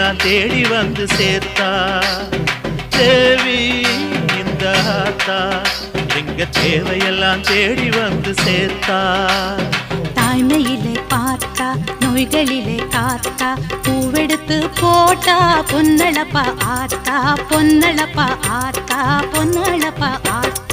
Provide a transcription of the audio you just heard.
தேவையெல்லாம் தேடி வந்து சேர்த்தா தேவி இந்த ஆத்தா எங்க தேவையெல்லாம் தேடி வந்து சேர்த்தா. தாய்மையிலே பார்த்தா நோய்களிலே காத்தா பூவெடுத்து போட்டா பொன்னளப்பா ஆத்தா பொன்னளப்பா ஆத்தா பொன்னளப்பா ஆத்தா.